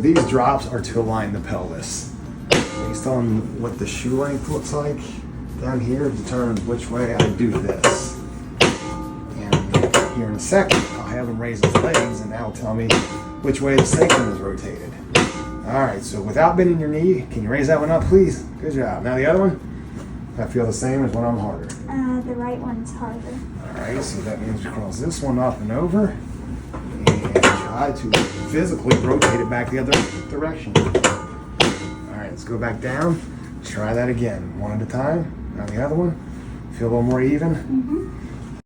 These drops are to align the pelvis. Based on what the shoe length looks like down here determines which way I do this. And here in a second, I'll have him raise his legs and that'll tell me which way the sacrum is rotated. All right, so without bending your knee, can you raise that one up, please? Good job. Now the other one, I feel the same as one of them harder. The right one's harder. All right, so that means we cross this one up and over and try to physically rotate it back the other direction. All right, let's go back down. Try that again, one at a time. Now the other one. Feel a little more even.